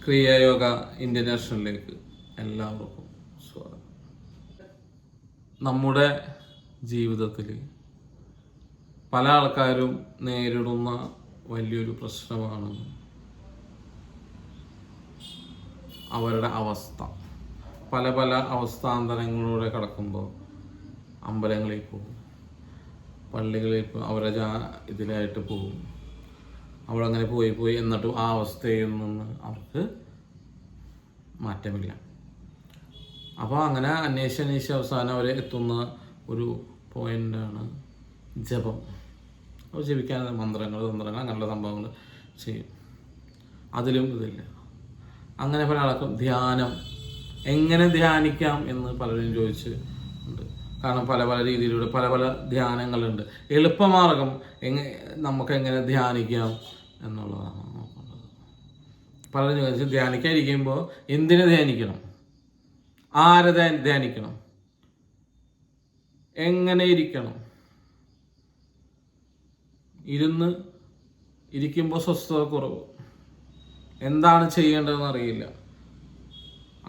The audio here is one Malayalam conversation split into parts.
ക്രിയായോഗ ഇന്റർനാഷണലിലേക്ക് എല്ലാവർക്കും സ്വാഗതം. നമ്മുടെ ജീവിതത്തിൽ പല ആൾക്കാരും നേരിടുന്ന വലിയൊരു പ്രശ്നമാണ് അവരുടെ അവസ്ഥ. പല പല അവസ്ഥാന്തരങ്ങളിലൂടെ കടക്കുമ്പോൾ അമ്പലങ്ങളിൽ പോകും, പള്ളികളിൽ അവരെ ഇതിലായിട്ട് പോകും. അവളങ്ങനെ പോയി എന്നിട്ടും ആ അവസ്ഥയിൽ നിന്ന് അവർക്ക് മാറ്റമില്ല. അപ്പോൾ അങ്ങനെ അന്വേഷിച്ച് അവസാനം അവർ എത്തുന്ന ഒരു പോയിൻ്റാണ് ജപം. അവർ ജപിക്കാൻ മന്ത്രങ്ങൾ അങ്ങനെയുള്ള സംഭവങ്ങൾ ചെയ്യും. അതിലും ഇതില്ല. അങ്ങനെ പല ആൾക്കും ധ്യാനം എങ്ങനെ ധ്യാനിക്കാം എന്ന് പലരും ചോദിച്ചിട്ടുണ്ട്. കാരണം പല പല രീതിയിലൂടെ പല പല ധ്യാനങ്ങളുണ്ട്. എളുപ്പമാർഗം നമുക്ക് എങ്ങനെ ധ്യാനിക്കാം എന്നുള്ളതാണ് നോക്കേണ്ടത്. പലരും ചോദിച്ചു ധ്യാനിക്കാതിരിക്കുമ്പോൾ എന്തിനെ ധ്യാനിക്കണം, ആരെ ധ്യാനിക്കണം, എങ്ങനെ ഇരിക്കണം, ഇരിക്കുമ്പോൾ സ്വസ്ഥത കുറവ്, എന്താണ് ചെയ്യേണ്ടതെന്ന് അറിയില്ല.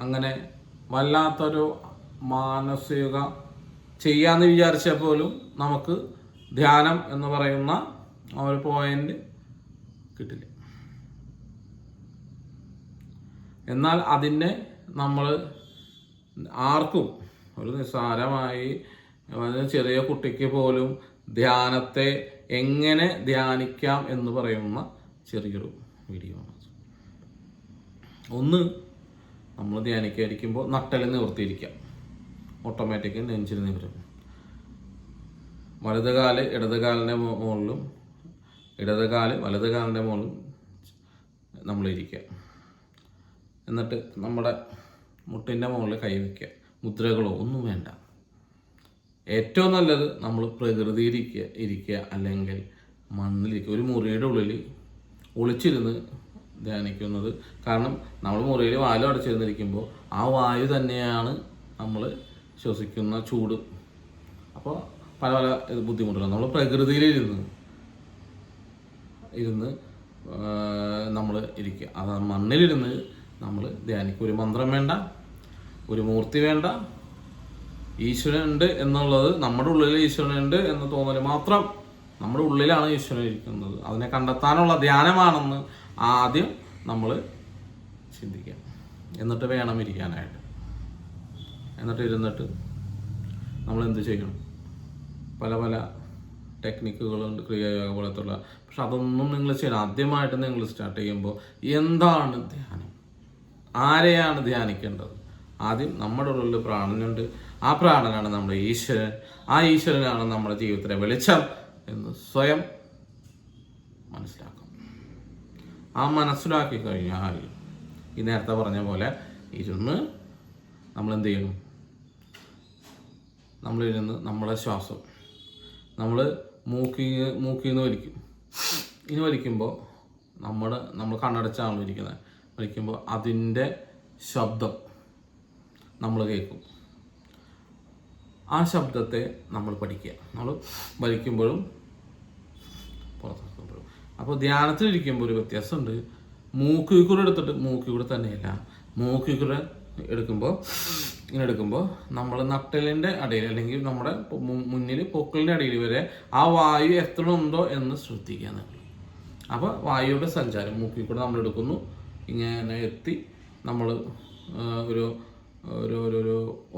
അങ്ങനെ വല്ലാത്തൊരു മാനസിക ചെയ്യാമെന്ന് വിചാരിച്ചാൽ പോലും നമുക്ക് ധ്യാനം എന്ന് പറയുന്ന ആ ഒരു പോയിന്റ് കിട്ടില്ല. എന്നാൽ അതിനെ നമ്മൾ ആർക്കും ഒരു നിസ്സാരമായി ചെറിയ കുട്ടിക്ക് പോലും ധ്യാനത്തെ എങ്ങനെ ധ്യാനിക്കാം എന്ന് പറയുന്ന ചെറിയൊരു വീഡിയോ ആണ്. ഒന്ന്, നമ്മൾ ധ്യാനിക്കാതിരിക്കുമ്പോൾ നട്ടല് നിവർത്തിയിരിക്കാം. ഓട്ടോമാറ്റിക് നെഞ്ചിൽ നിവരും. വലതുകാല് ഇടതുകാലിൻ്റെ മുകളിലും ഇടതുകാല് വലതുകാലിൻ്റെ മുകളിലും നമ്മളിരിക്കുക. എന്നിട്ട് നമ്മുടെ മുട്ടിൻ്റെ മുകളിൽ കൈ വയ്ക്കുക. മുദ്രകളോ ഒന്നും വേണ്ട. ഏറ്റവും നല്ലത് നമ്മൾ പ്രകൃതിയിൽ ഇരിക്കുക, അല്ലെങ്കിൽ മണ്ണിലിരിക്കുക. ഒരു മുറിയുടെ ഉള്ളിൽ ഒളിച്ചിരുന്ന് ധ്യാനിക്കുന്നത്. കാരണം നമ്മൾ മുറിയിൽ വായു അടച്ചിരുന്നിരിക്കുമ്പോൾ ആ വായു തന്നെയാണ് നമ്മൾ ശ്വസിക്കുന്ന ചൂട്. അപ്പോൾ പല പല ബുദ്ധിമുട്ടുകൾ. നമ്മൾ പ്രകൃതിയിലിരുന്ന് നമ്മൾ ഇരിക്കുക. അത് മണ്ണിലിരുന്ന് നമ്മൾ ധ്യാനിക്കുക. ഒരു മന്ത്രം വേണ്ട, ഒരു മൂർത്തി വേണ്ട. ഈശ്വരൻ ഉണ്ട് എന്നുള്ളത്, നമ്മുടെ ഉള്ളിൽ ഈശ്വരൻ ഉണ്ട് എന്ന് തോന്നൽ മാത്രം. നമ്മുടെ ഉള്ളിലാണ് ഈശ്വരൻ ഇരിക്കുന്നത്. അതിനെ കണ്ടെത്താനുള്ള ധ്യാനമാണെന്ന് ആദ്യം നമ്മൾ ചിന്തിക്കാം. എന്നിട്ട് വേണം ഇരിക്കാനായിട്ട്. എന്നിട്ട് ഇരുന്നിട്ട് നമ്മൾ എന്ത് ചെയ്യണം? പല പല ടെക്നിക്കുകളുണ്ട്, ക്രിയായോഗ പോലത്തുള്ള. പക്ഷെ അതൊന്നും നിങ്ങൾ ചെയ്യണം. ആദ്യമായിട്ട് നിങ്ങൾ സ്റ്റാർട്ട് ചെയ്യുമ്പോൾ എന്താണ് ധ്യാനം, ആരെയാണ് ധ്യാനിക്കേണ്ടത്? ആദ്യം നമ്മുടെ ഉള്ളിൽ പ്രാണനുണ്ട്. ആ പ്രാണനാണ് നമ്മുടെ ഈശ്വരൻ. ആ ഈശ്വരനാണ് നമ്മുടെ ജീവിതത്തിലെ വെളിച്ചം എന്ന് സ്വയം മനസ്സിലാക്കും. ആ മനസ്സിലാക്കി കഴിഞ്ഞാൽ ഈ നേരത്തെ പറഞ്ഞ പോലെ ഇരുന്ന് നമ്മൾ എന്ത് ചെയ്യണം? നമ്മളിരുന്ന് നമ്മുടെ ശ്വാസം നമ്മൾ മൂക്കിന്ന് വലിക്കും. ഇനി വലിക്കുമ്പോൾ നമ്മൾ കണ്ണടച്ചാണ് ഇരിക്കുന്നത്. വലിക്കുമ്പോൾ അതിൻ്റെ ശബ്ദം നമ്മൾ കേൾക്കും. ആ ശബ്ദത്തെ നമ്മൾ പഠിക്കുക. നമ്മൾ വലിക്കുമ്പോഴും പുറത്തിറക്കുമ്പോഴും. അപ്പോൾ ധ്യാനത്തിലിരിക്കുമ്പോൾ ഒരു വ്യത്യാസമുണ്ട്. മൂക്കിൽ കൂടെ എടുത്തിട്ട് മൂക്കിൽ കൂടെ തന്നെയല്ല, മൂക്കിൽ കൂടെ എടുക്കുമ്പോൾ നമ്മൾ നട്ടലിൻ്റെ അടിയിൽ, അല്ലെങ്കിൽ നമ്മുടെ മുന്നിൽ പൊക്കിളിൻ്റെ അടിയിൽ വരെ ആ വായു എത്തണമുണ്ടോ എന്ന് ശ്രദ്ധിക്കുക. അപ്പോൾ വായുയുടെ സഞ്ചാരം മൂക്കിൽ കൂടെ നമ്മൾ എടുക്കുന്നു. ഇങ്ങനെ എത്തി നമ്മൾ ഒരു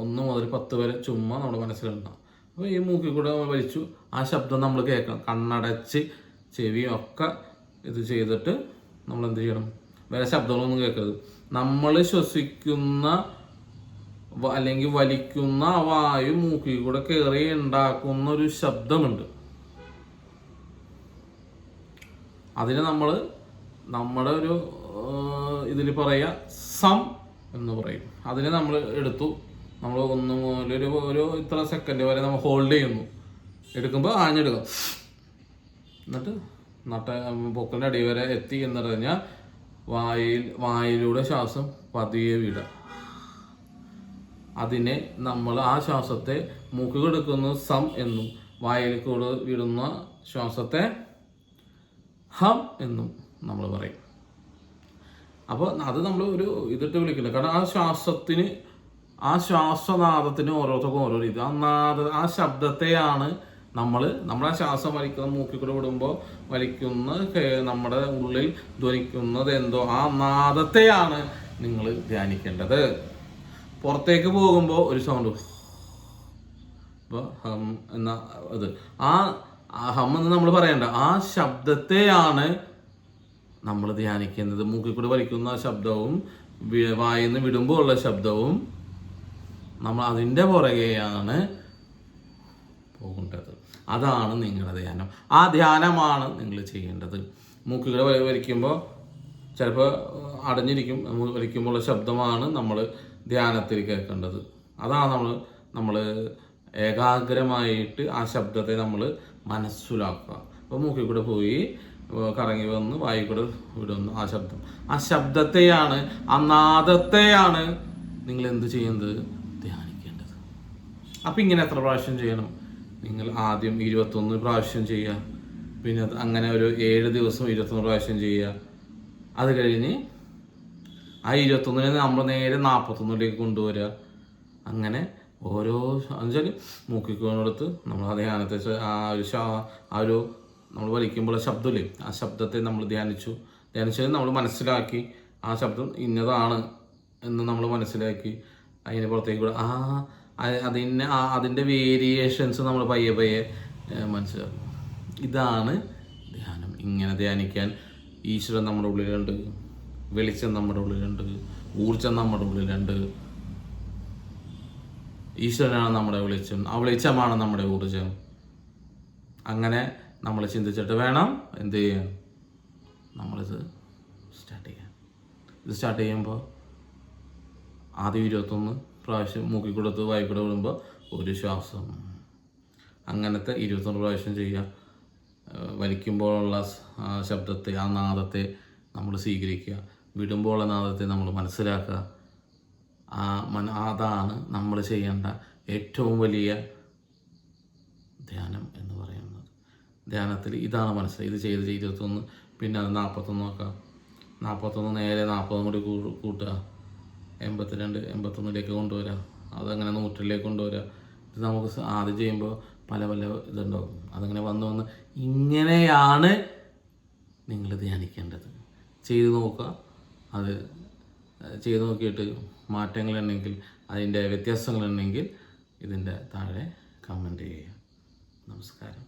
1 മുതൽ 10 വരെ ചുമ്മാ നമ്മുടെ മനസ്സിലുണ്ടാകും. അപ്പോൾ ഈ മൂക്കിൽ കൂടെ വലിച്ചു ആ ശബ്ദം നമ്മൾ കേൾക്കണം. കണ്ണടച്ച് ചെവിയൊക്കെ ഇത് ചെയ്തിട്ട് നമ്മൾ എന്ത് ചെയ്യണം? വേറെ ശബ്ദങ്ങളൊന്നും കേൾക്കരുത്. നമ്മൾ ശ്വസിക്കുന്ന അല്ലെങ്കിൽ വലിക്കുന്ന വായു മൂക്കിൽ കൂടെ കയറി ഉണ്ടാക്കുന്ന ഒരു ശബ്ദമുണ്ട്. അതിന് നമ്മുടെ ഒരു ഇതിൽ പറയുക സം എന്ന് പറയും. അതിനെ നമ്മൾ എടുത്തു. നമ്മൾ 1 മുതൽ ഒരു ഇത്ര സെക്കൻഡ് വരെ നമ്മൾ ഹോൾഡ് ചെയ്യുന്നു. എടുക്കുമ്പോൾ ആഞ്ഞെടുക്കും. എന്നിട്ട് പൊക്കിൻ്റെ അടി വരെ എത്തി എന്ന് പറഞ്ഞാൽ വായിലൂടെ ശ്വാസം പതിയെ വിടുക. അതിനെ നമ്മൾ ആ ശ്വാസത്തെ മൂക്ക് കൊടുക്കുന്നത് സം എന്നും വായിൽ കൂടെ വിടുന്ന ശ്വാസത്തെ ഹം എന്നും നമ്മൾ പറയും. അപ്പോൾ അത് നമ്മൾ ഒരു ഇതിട്ട് വിളിക്കുന്നത്. കാരണം ആ ശ്വാസനാദത്തിന് ഓരോരുത്തർക്കും ഓരോ രീതി. ആ ശബ്ദത്തെയാണ് നമ്മുടെ ആ ശ്വാസം വലിക്കുന്ന മൂക്കിൽ കൂടെ വിടുമ്പോൾ വലിക്കുന്ന നമ്മുടെ ഉള്ളിൽ ധ്വനിക്കുന്നത് എന്തോ ആ നാദത്തെയാണ് നിങ്ങൾ ധ്യാനിക്കേണ്ടത്. പുറത്തേക്ക് പോകുമ്പോൾ ഒരു സൗണ്ട് ഇപ്പോൾ ഹം എന്ന അത് ആ ഹം എന്ന് നമ്മൾ പറയണ്ട, ആ ശബ്ദത്തെയാണ് നമ്മൾ ധ്യാനിക്കുന്നത്. മൂക്കിൽ കൂടെ വലിക്കുന്ന ശബ്ദവും വായിന്ന് വിടുമ്പോൾ ഉള്ള ശബ്ദവും നമ്മൾ അതിൻ്റെ പുറകെയാണ് പോകേണ്ടത്. അതാണ് നിങ്ങളുടെ ധ്യാനം. ആ ധ്യാനമാണ് നിങ്ങൾ ചെയ്യേണ്ടത്. മൂക്കിൽ കൂടെ വലിക്കുമ്പോൾ ചിലപ്പോൾ അടഞ്ഞിരിക്കും, വലിക്കുമ്പോഴുള്ള ശബ്ദമാണ് നമ്മൾ ധ്യാനത്തിൽ കേൾക്കേണ്ടത്. അതാണ് നമ്മൾ ഏകാഗ്രമായിട്ട് ആ ശബ്ദത്തെ നമ്മൾ മനസ്സിലാക്കുക. അപ്പോൾ മൂക്കിൽ കൂടെ പോയി കറങ്ങി വന്ന് വായി കൂടെ വിടുന്നു ആ ശബ്ദത്തെയാണ്, ആ നാദത്തെയാണ് നിങ്ങൾ എന്ത് ചെയ്യുന്നത്? ധ്യാനിക്കേണ്ടത്. അപ്പം ഇങ്ങനെ എത്ര പ്രാവശ്യം ചെയ്യണം? നിങ്ങൾ ആദ്യം 21 പ്രാവശ്യം ചെയ്യുക, പിന്നെ അങ്ങനെ ഒരു 7 ദിവസം 21 പ്രാവശ്യം ചെയ്യുക. അത് കഴിഞ്ഞ് ആ 21 നമ്മൾ നേരെ 41 കൊണ്ടുവരിക. അങ്ങനെ ഓരോ എന്നുവെച്ചാൽ മൂക്കിക്കോണെടുത്ത് നമ്മൾ ആ ധ്യാനത്തെ ആ ഒരു നമ്മൾ വലിക്കുമ്പോൾ ശബ്ദമില്ലേ, ആ ശബ്ദത്തെ നമ്മൾ ധ്യാനിച്ചത് നമ്മൾ മനസ്സിലാക്കി. ആ ശബ്ദം ഇന്നതാണ് എന്ന് നമ്മൾ മനസ്സിലാക്കി അതിന് പുറത്തേക്ക് കൂടെ അതിൻ്റെ വേരിയേഷൻസ് നമ്മൾ പയ്യെ മനസ്സിലാക്കും. ഇതാണ് ധ്യാനം. ഇങ്ങനെ ധ്യാനിക്കാൻ ഈശ്വരൻ നമ്മുടെ ഉള്ളിലുണ്ട്, വെളിച്ചം നമ്മുടെ ഉള്ളിലുണ്ട്, ഊർജം നമ്മുടെ ഉള്ളിലുണ്ട്. ഈശ്വരനാണ് നമ്മുടെ വെളിച്ചം, ആ വെളിച്ചമാണ് നമ്മുടെ ഊർജം. അങ്ങനെ നമ്മൾ ചിന്തിച്ചിട്ട് വേണം എന്ത് ചെയ്യാൻ? നമ്മളിത് സ്റ്റാർട്ട് ചെയ്യാൻ. ഇത് സ്റ്റാർട്ട് ചെയ്യുമ്പോൾ ആദ്യം 21 പ്രാവശ്യം മൂക്കിൽ കൊടുത്ത് വായി കൂടെ വിടുമ്പോൾ ഒരു ശ്വാസം. അങ്ങനത്തെ 21 പ്രാവശ്യം ചെയ്യുക. വലിക്കുമ്പോഴുള്ള ശബ്ദത്തെ, ആ നാദത്തെ നമ്മൾ സ്വീകരിക്കുക. വിടുമ്പോഴുള്ള നാദത്തെ നമ്മൾ മനസ്സിലാക്കുക. അതാണ് നമ്മൾ ചെയ്യേണ്ട ഏറ്റവും വലിയ ധ്യാനം എന്ന് പറയുന്നത്. ധ്യാനത്തിൽ ഇതാണ് മനസ്സിലായി. ഇത് ചെയ്ത് 21, പിന്നെ അത് 41 നോക്കാം. 41 നേരെ 40 കൂടി കൂട്ടുക, 82 81 കൊണ്ടുവരാം. അതങ്ങനെ 100 കൊണ്ടുവരാം. ഇത് നമുക്ക് ആദ്യം ചെയ്യുമ്പോൾ പല ഇതുണ്ടാവും. അതങ്ങനെ വന്ന് ഇങ്ങനെയാണ് നിങ്ങൾ ധ്യാനിക്കേണ്ടത്. ചെയ്ത് നോക്കുക. അത് ചെയ്ത് നോക്കിയിട്ട് മാറ്റങ്ങളുണ്ടെങ്കിൽ, അതിൻ്റെ വ്യത്യാസങ്ങളുണ്ടെങ്കിൽ ഇതിൻ്റെ താഴെ കമൻറ്റ് ചെയ്യുക. നമസ്കാരം.